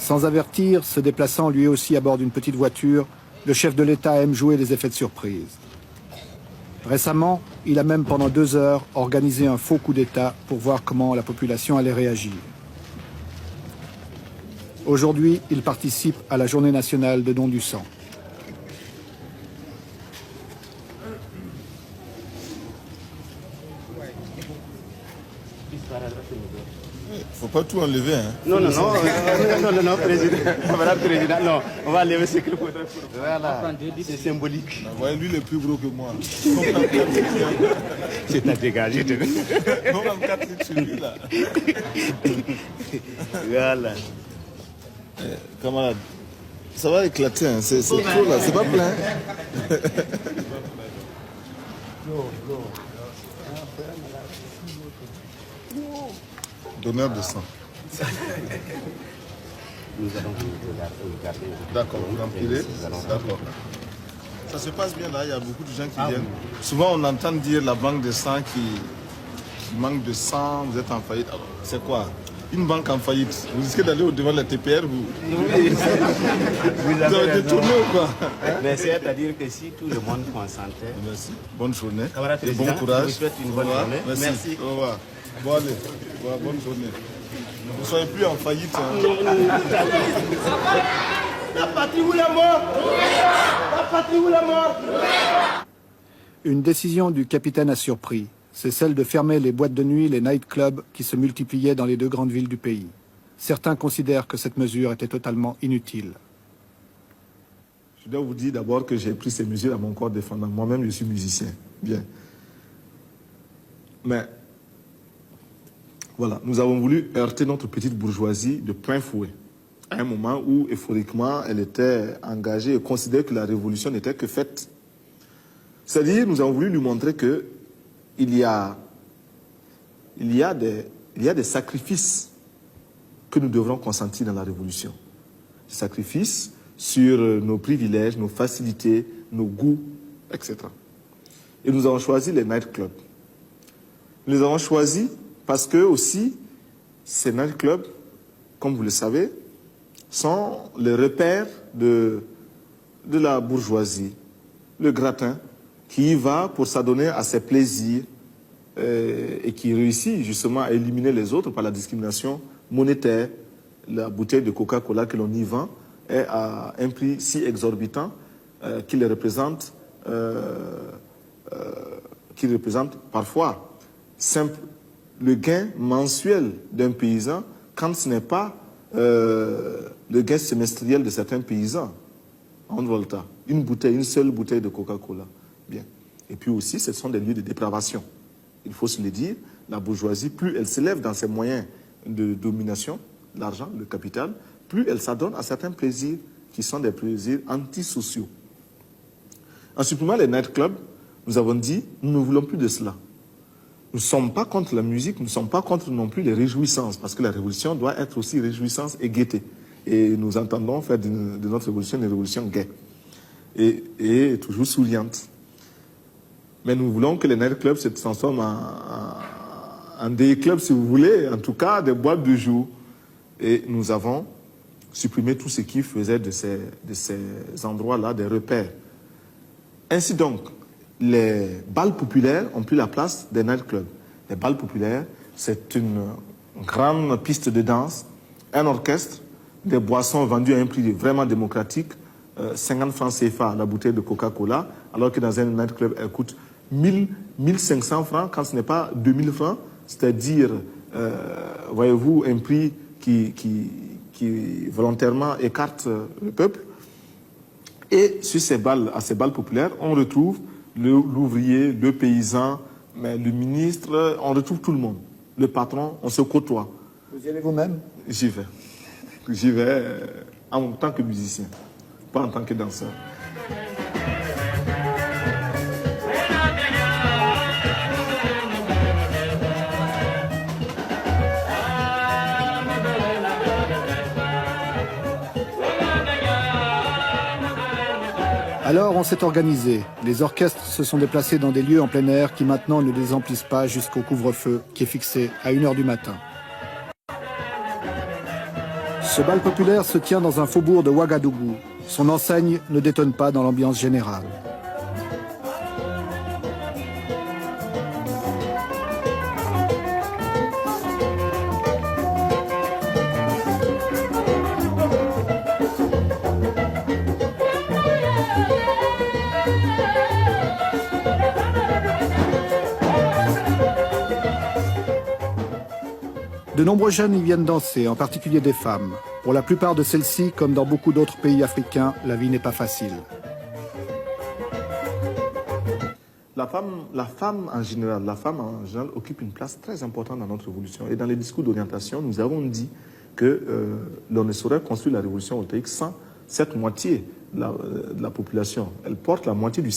Sans avertir, se déplaçant lui aussi à bord d'une petite voiture, le chef de l'État aime jouer les effets de surprise. Récemment, il a même pendant 2 heures organisé un faux coup d'État pour voir comment la population allait réagir. Aujourd'hui, il participe à la journée nationale de don du sang. Faut pas tout enlever, hein. Non, président. Madame président, non. On va enlever ce qu'il faudrait pour. Voilà. C'est symbolique. Ah, ouais, lui, il est plus gros que moi. C'est à dégager. Non, on a 4 litres sur lui, là. Voilà. Camarade, ça va éclater, hein. C'est trop, là. C'est pas plein. Donneur de sang. Nous allons vous garder. D'accord, vous remplirez. D'accord. Ça se passe bien là, il y a beaucoup de gens qui viennent. Oui. Souvent on entend dire la banque de sang qui manque de sang, vous êtes en faillite. Alors, c'est quoi? Une banque en faillite. Vous risquez d'aller au-devant de la TPR, Oui. Vous avez détourné ou quoi? Mais c'est-à-dire que si tout le monde consentait. Merci. Bonne journée. Et bon courage. Je vous souhaite une bonne journée. Merci. Au revoir. Bon, allez. Bonne journée. Ne soyez plus en faillite. Hein. La patrie ou la mort? La patrie ou la mort? Une décision du capitaine a surpris. C'est celle de fermer les boîtes de nuit, les nightclubs qui se multipliaient dans les 2 grandes villes du pays. Certains considèrent que cette mesure était totalement inutile. Je dois vous dire d'abord que j'ai pris ces mesures à mon corps défendant. Moi-même, je suis musicien. Bien. Mais, voilà, nous avons voulu heurter notre petite bourgeoisie de plein fouet. À un moment où, euphoriquement, elle était engagée et considérait que la révolution n'était que faite. C'est-à-dire, nous avons voulu lui montrer que il y a des sacrifices que nous devrons consentir dans la révolution. Des sacrifices sur nos privilèges, nos facilités, nos goûts, etc. Et nous avons choisi les nightclubs. Nous les avons choisis parce que aussi, ces nightclubs, comme vous le savez, sont les repères de la bourgeoisie, le gratin, qui y va pour s'adonner à ses plaisirs et qui réussit justement à éliminer les autres par la discrimination monétaire. La bouteille de Coca-Cola que l'on y vend est à un prix si exorbitant qu'il représente parfois simple le gain mensuel d'un paysan quand ce n'est pas le gain semestriel de certains paysans en Volta. Une seule bouteille de Coca-Cola. Bien. Et puis aussi, ce sont des lieux de dépravation. Il faut se le dire, la bourgeoisie, plus elle s'élève dans ses moyens de domination, l'argent, le capital, plus elle s'adonne à certains plaisirs qui sont des plaisirs antisociaux. En supprimant les nightclubs, nous avons dit, nous ne voulons plus de cela. Nous ne sommes pas contre la musique, nous ne sommes pas contre non plus les réjouissances, parce que la révolution doit être aussi réjouissance et gaieté. Et nous entendons faire de notre révolution une révolution gaie et toujours souriante. Mais nous voulons que les nightclubs se transforment en day clubs, si vous voulez, en tout cas des boîtes de jour. Et nous avons supprimé tout ce qui faisait de ces endroits-là des repères. Ainsi donc, les bals populaires ont pris la place des nightclubs. Les bals populaires, c'est une grande piste de danse, un orchestre, des boissons vendues à un prix vraiment démocratique, 50 francs CFA la bouteille de Coca-Cola, alors que dans un nightclub, elle coûte 1500 francs quand ce n'est pas 2000 francs, c'est-à-dire, voyez-vous, un prix qui volontairement écarte le peuple. Et sur à ces bals populaires, on retrouve l'ouvrier, le paysan, mais le ministre, on retrouve tout le monde. Le patron, on se côtoie. Vous y allez vous-même? J'y vais. J'y vais en tant que musicien, pas en tant que danseur. Alors on s'est organisé. Les orchestres se sont déplacés dans des lieux en plein air qui maintenant ne les emplissent pas jusqu'au couvre-feu qui est fixé à 1 h du matin. Ce bal populaire se tient dans un faubourg de Ouagadougou. Son enseigne ne détonne pas dans l'ambiance générale. De nombreux jeunes y viennent danser, en particulier des femmes. Pour la plupart de celles-ci, comme dans beaucoup d'autres pays africains, la vie n'est pas facile. La femme en général occupe une place très importante dans notre révolution. Et dans les discours d'orientation, nous avons dit que l'on ne saurait construire la révolution voltaïque sans cette moitié de la population. Elle porte la moitié du